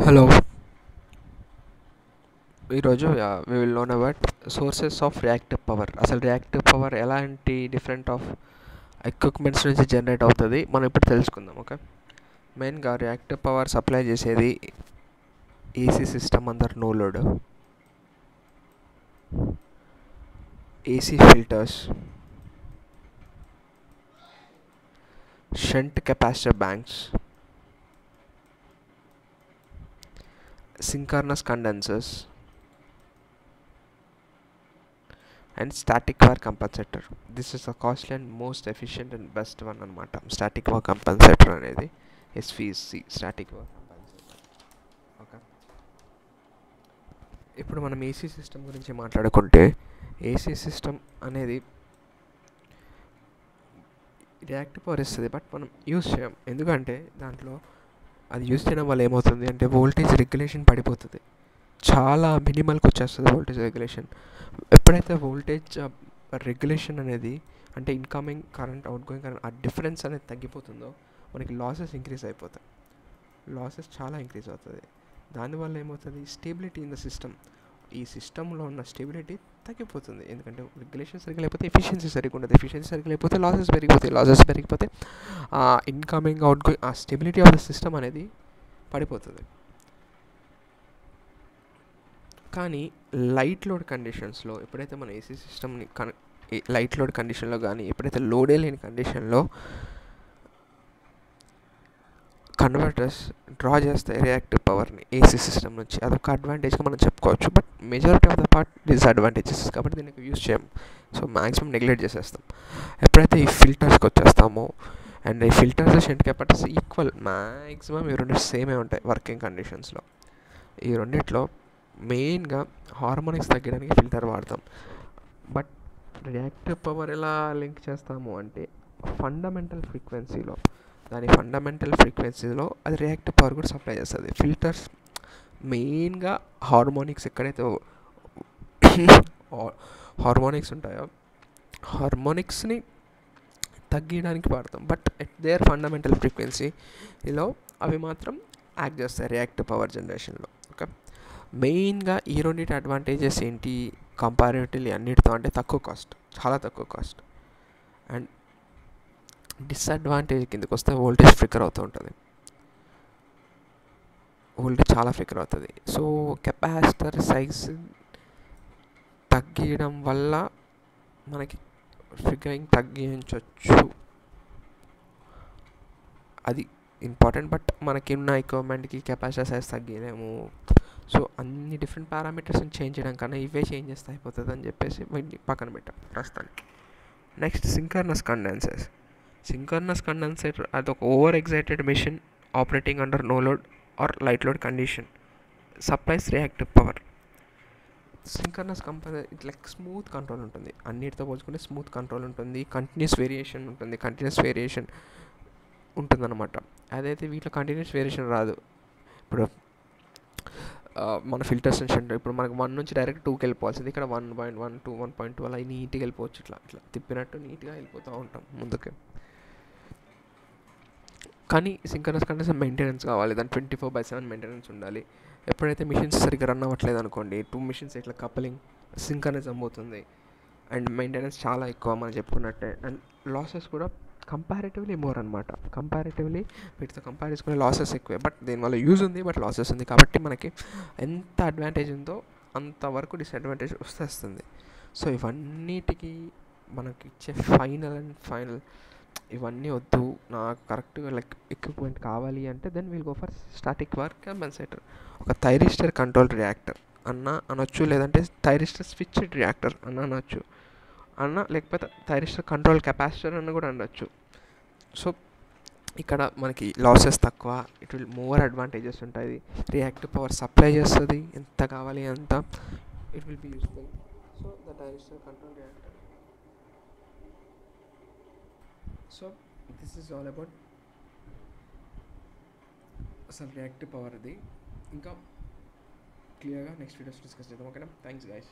Hello, ఈరోజు we will learn about sources of reactive power. అసలు reactive power ఎలాంటి different of equipments నుంచి generate అవుతుంది మనం ఇప్పుడు తెలుసుకుందాం. ఓకే, మెయిన్గా రియాక్టివ్ పవర్ సప్లై చేసేది AC system under no load, AC filters, shunt capacitor banks, synchronous condensers and static power compensator. This is the costly and most efficient and best one అనమాట. Static power compensator అనేది SVC, static power compensator. Okay, ఇప్పుడు మనం AC system గురించి మాట్లాడుకుంటే AC system అనేది reactive power ఇస్తుంది, but మనం use చేయం. ఎందుకంటే దాంట్లో అది యూస్ చేయడం వల్ల ఏమవుతుంది అంటే వోల్టేజ్ రెగ్యులేషన్ పడిపోతుంది, చాలా మినిమల్కి వచ్చేస్తుంది వోల్టేజ్ రెగ్యులేషన్. ఎప్పుడైతే వోల్టేజ్ రెగ్యులేషన్ అనేది అంటే incoming current, out going current, ఆ డిఫరెన్స్ అనేది తగ్గిపోతుందో మనకి లాసెస్ ఇంక్రీజ్ అయిపోతాయి. లాసెస్ చాలా ఇంక్రీజ్ అవుతుంది. దానివల్ల ఏమవుతుంది, స్టేబిలిటీ ఇన్ ద సిస్టమ్, ఈ సిస్టంలో ఉన్న స్టెబిలిటీ తగ్గిపోతుంది. ఎందుకంటే రెగ్యులేషన్ సరిగ్గా లేకపోతే ఎఫిషియన్సీ సరిగ్గా ఉండదు, ఎఫిషియన్సీ సరిగ్గా లేకపోతే లాసెస్ పెరిగిపోతాయి, లాసెస్ పెరిగిపోతే ఇన్కమింగ్ అవుట్ గోయింగ్ ఆ స్టెబిలిటీ ఆఫ్ ద సిస్టమ్ అనేది పడిపోతుంది. కానీ లైట్ లోడ్ కండిషన్స్లో ఎప్పుడైతే మన ఏసీ సిస్టమ్ని లైట్ లోడ్ కండిషన్లో కానీ ఎప్పుడైతే లోడే లేని కండిషన్లో కన్వర్టర్స్ డ్రా చేస్తాయి రియాక్టివ్ పవర్ని ఏసీ సిస్టమ్ నుంచి. అదొక అడ్వాంటేజ్గా మనం చెప్పుకోవచ్చు, but majority of the part disadvantages కాబట్టి దీనికి యూస్ చేయం. సో మ్యాక్సిమం నెగ్లెక్ట్ చేసేస్తాం. ఎప్పుడైతే ఈ ఫిల్టర్స్కి వచ్చేస్తామో, అండ్ ఈ filters shunt capacitors equal, maximum ఈ రెండు సేమే ఉంటాయి వర్కింగ్ కండిషన్స్లో. ఈ రెండిట్లో మెయిన్గా హార్మోనిక్స్ తగ్గడానికి ఫిల్టర్ వాడతాం. బట్ రియాక్టివ్ పవర్ ఎలా లింక్ చేస్తాము అంటే ఫండమెంటల్ ఫ్రీక్వెన్సీలో, దాని ఫండమెంటల్ ఫ్రీక్వెన్సీలో అది రియాక్టివ్ పవర్ కూడా సప్లై చేస్తుంది. ఫిల్టర్స్ మెయిన్గా హార్మోనిక్స్ ఎక్కడైతే హార్మోనిక్స్ ఉంటాయో హార్మోనిక్స్ని తగ్గించడానికి వాడతాం. బట్ ఎట్ దేర్ ఫండమెంటల్ ఫ్రీక్వెన్సీలో అవి మాత్రం యాక్ట్ చేస్తాయి రియాక్టివ్ పవర్ జనరేషన్లో. ఓకే, మెయిన్గా ఈ రెండింటి అడ్వాంటేజెస్ ఏంటి కంపారిటివ్లీ అన్నిటితో అంటే తక్కువ కాస్ట్, చాలా తక్కువ కాస్ట్. అండ్ డిసడ్వాంటేజ్ కిందకి వస్తే వోల్టేజ్ ఫ్లిక్కర్ అవుతూ ఉంటుంది, వోల్టేజ్ చాలా ఫ్లిక్కర్ అవుతుంది. సో కెపాసిటర్ సైజ్ తగ్గించడం వల్ల మనకి ఫ్లిక్కరింగ్ తగ్గించవచ్చు, అది ఇంపార్టెంట్. బట్ మనకి ఉన్న ఎక్విప్మెంట్కి కెపాసిటర్ సైజ్ తగ్గిలేము. సో అన్ని డిఫరెంట్ పారామీటర్స్ని చేంజ్ చేయడం కన్నా ఇవే చేంజ్ చేస్తే అయిపోతుంది అని చెప్పేసి వీటిని పక్కన పెట్టాం ప్రస్తుతానికి. Next synchronous condensers. Synchronous condenser అదొక over excited machine operating under no load or light load condition supplies reactive power. Synchronous ఇట్లా స్మూత్ కంట్రోల్ ఉంటుంది, అన్నిటితో పోల్చుకుంటే స్మూత్ కంట్రోల్ ఉంటుంది, కంటిన్యూస్ వేరియేషన్ ఉంటుందన్నమాట. అదైతే వీటిలో కంటిన్యూస్ వేరియేషన్ రాదు. ఇప్పుడు మన ఫిల్టర్స్ ఇప్పుడు మనకు 1 నుంచి డైరెక్ట్ 2కి వెళ్ళిపోవాల్సింది, ఇక్కడ 1.12 1.2 అలా నీట్గా వెళ్ళిపోవచ్చు. ఇట్లా తిప్పినట్టు నీట్గా వెళ్ళిపోతూ ఉంటాం ముందుకే. కానీ సింక్రోనస్ కండిషన్ మెయింటెనెన్స్ కావాలి, దాని 24/7 మెయింటెనెన్స్ ఉండాలి. ఎప్పుడైతే మిషన్స్ సరిగ్గా రన్ అవ్వట్లేదు అనుకోండి, 2 మిషన్స్ ఇట్లా కప్లింగ్ సింక్రనైజ్ అవుతుంది, అండ్ మెయింటెనెన్స్ చాలా ఎక్కువ మనం చెప్పుకున్నట్టే. అండ్ లాసెస్ కూడా కంపారిటివ్లీ మోర్ అనమాట. కంపారిటివ్లీ వీటితో కంపేర్ చేసుకునే లాసెస్ ఎక్కువే, బట్ దీనివల్ల యూజ్ ఉంది, బట్ లాసెస్ ఉంది. కాబట్టి మనకి ఎంత అడ్వాంటేజ్ ఉందో అంతవరకు డిసడ్వాంటేజ్ వస్తుంది. సో ఇవన్నిటికీ మనకి ఇచ్చే ఫైనల్ ఇవన్నీ వద్దు, నాకు కరెక్ట్గా ఎక్విప్మెంట్ కావాలి అంటే then will go for static power compensator. ఒక థైరిస్టర్ కంట్రోల్ రియాక్టర్ అన్న అనొచ్చు, లేదంటే థైరిస్టర్ స్విచ్డ్ రియాక్టర్ అనొచ్చు, లేకపోతే థైరిస్టర్ కంట్రోల్ కెపాసిటర్ అని కూడా అనొచ్చు. సో ఇక్కడ మనకి లాసెస్ తక్కువ, ఇట్ విల్ మోర్ అడ్వాంటేజెస్ ఉంటాయి. రియాక్టివ్ పవర్ సప్లై చేస్తుంది ఎంత కావాలి అంత, it will be useful. So the thyristor control reactor. So this is all about అసలు రియాక్టివ్ పవర్ది. ఇంకా క్లియర్గా నెక్స్ట్ వీడియోస్ డిస్కస్ చేద్దాం. ఓకేనా, థ్యాంక్స్ గైస్.